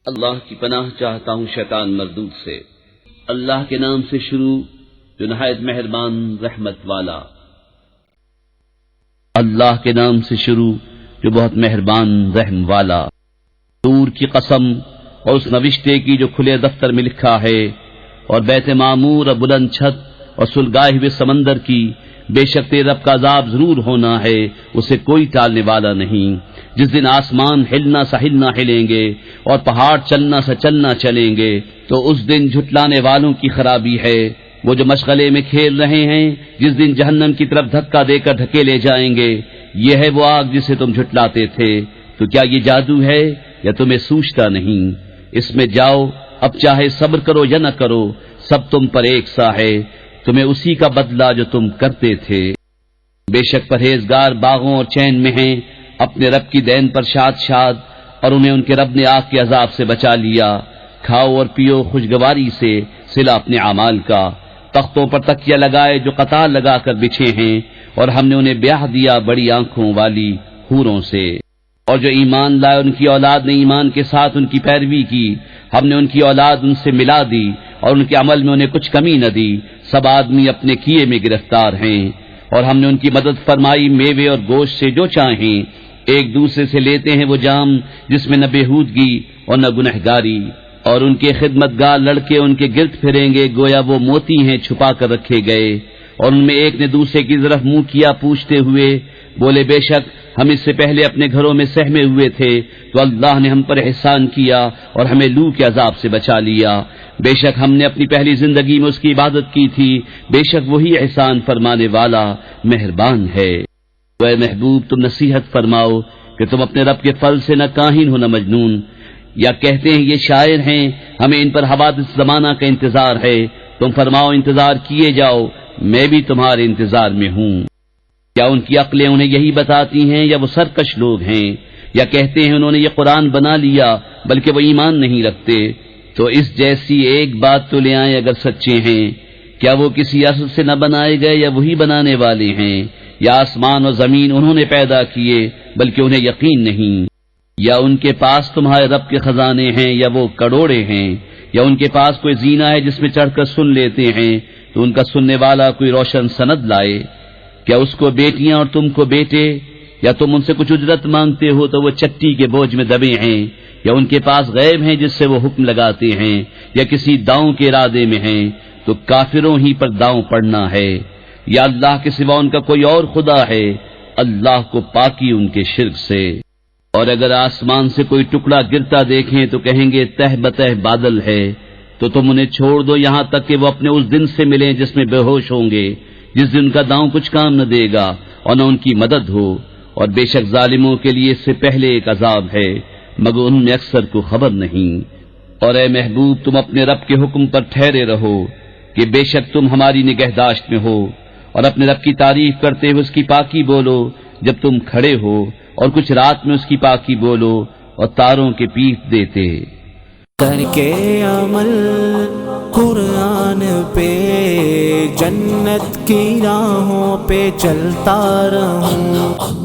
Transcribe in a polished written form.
اللہ کی پناہ چاہتا ہوں شیطان مردود سے۔ اللہ کے نام سے شروع جو نہایت مہربان رحمت والا۔ اللہ کے نام سے شروع جو بہت مہربان رحم والا۔ طور کی قسم اور اس نوشتے کی جو کھلے دفتر میں لکھا ہے، اور بیت معمور اور بلند چھت اور سلگائے ہوئے سمندر کی، بے شک تیرے رب کا عذاب ضرور ہونا ہے، اسے کوئی ٹالنے والا نہیں۔ جس دن آسمان ہلنا سا ہلنا ہلیں گے اور پہاڑ چلنا سا چلنا چلیں گے، تو اس دن جھٹلانے والوں کی خرابی ہے۔ وہ جو مشغلے میں کھیل رہے ہیں، جس دن جہنم کی طرف دھکا دے کر دھکیلے جائیں گے، یہ ہے وہ آگ جسے تم جھٹلاتے تھے۔ تو کیا یہ جادو ہے یا تمہیں سوچتا نہیں؟ اس میں جاؤ، اب چاہے صبر کرو یا نہ کرو، سب تم پر ایک سا ہے، تمہیں اسی کا بدلہ جو تم کرتے تھے۔ بے شک پرہیزگار باغوں اور چین میں ہیں، اپنے رب کی دین پر شاد شاد، اور انہیں ان کے رب نے آگ کے عذاب سے بچا لیا۔ کھاؤ اور پیو خوشگواری سے صلہ اپنے اعمال کا۔ تختوں پر تکیہ لگائے جو قطار لگا کر بچھے ہیں، اور ہم نے انہیں بیاہ دیا بڑی آنکھوں والی حوروں سے۔ اور جو ایمان لائے ان کی اولاد نے ایمان کے ساتھ ان کی پیروی کی، ہم نے ان کی اولاد ان سے ملا دی، اور ان کے عمل میں انہیں کچھ کمی نہ دی۔ سب آدمی اپنے کیے میں گرفتار ہیں، اور ہم نے ان کی مدد فرمائی میوے اور گوشت سے جو چاہیں۔ ایک دوسرے سے لیتے ہیں وہ جام جس میں نہ بےہودگی اور نہ گنہگاری، اور ان کے خدمتگار لڑکے ان کے گرد پھریں گے گویا وہ موتی ہیں چھپا کر رکھے گئے۔ اور ان میں ایک نے دوسرے کی طرف منہ کیا پوچھتے ہوئے، بولے بے شک ہم اس سے پہلے اپنے گھروں میں سہمے ہوئے تھے، تو اللہ نے ہم پر احسان کیا اور ہمیں لو کے عذاب سے بچا لیا۔ بے شک ہم نے اپنی پہلی زندگی میں اس کی عبادت کی تھی، بے شک وہی احسان فرمانے والا مہربان ہے۔ تو اے محبوب تم نصیحت فرماؤ کہ تم اپنے رب کے فضل سے نہ کاہن ہو نہ مجنون۔ یا کہتے ہیں یہ شاعر ہیں، ہمیں ان پر حوادث زمانہ کا انتظار ہے۔ تم فرماؤ انتظار کیے جاؤ، میں بھی تمہارے انتظار میں ہوں۔ کیا ان کی عقلیں انہیں یہی بتاتی ہیں یا وہ سرکش لوگ ہیں؟ یا کہتے ہیں انہوں نے یہ قرآن بنا لیا بلکہ وہ ایمان نہیں رکھتے؟ تو اس جیسی ایک بات تو لے آئیں اگر سچے ہیں۔ کیا وہ کسی اصل سے نہ بنائے گئے یا وہی بنانے والے ہیں؟ یا آسمان اور زمین انہوں نے پیدا کیے بلکہ انہیں یقین نہیں؟ یا ان کے پاس تمہارے رب کے خزانے ہیں یا وہ کڑوڑے ہیں؟ یا ان کے پاس کوئی زینہ ہے جس میں چڑھ کر سن لیتے ہیں تو ان کا سننے والا کوئی روشن سند لائے؟ کیا اس کو بیٹیاں اور تم کو بیٹے؟ یا تم ان سے کچھ اجرت مانگتے ہو تو وہ چٹی کے بوجھ میں دبے ہیں؟ یا ان کے پاس غیب ہیں جس سے وہ حکم لگاتے ہیں؟ یا کسی داؤں کے ارادے میں ہیں؟ تو کافروں ہی پر داؤں پڑنا ہے۔ یا اللہ کے سوا ان کا کوئی اور خدا ہے؟ اللہ کو پاکی ان کے شرک سے۔ اور اگر آسمان سے کوئی ٹکڑا گرتا دیکھیں تو کہیں گے تہ بتہ بادل ہے، تو تم انہیں چھوڑ دو یہاں تک کہ وہ اپنے اس دن سے ملیں جس میں بے ہوش ہوں گے، جس دن کا داؤں کچھ کام نہ دے گا اور نہ ان کی مدد ہو۔ اور بے شک ظالموں کے لیے اس سے پہلے ایک عذاب ہے، مگر ان میں اکثر کو خبر نہیں۔ اور اے محبوب تم اپنے رب کے حکم پر ٹھہرے رہو کہ بے شک تم ہماری نگہداشت میں ہو، اور اپنے رب کی تعریف کرتے ہوئے اس کی پاکی بولو جب تم کھڑے ہو، اور کچھ رات میں اس کی پاکی بولو اور تاروں کے پیٹ دیتے۔ کر کے عمل قرآن پہ جنت کی راہوں پہ چلتا رہوں۔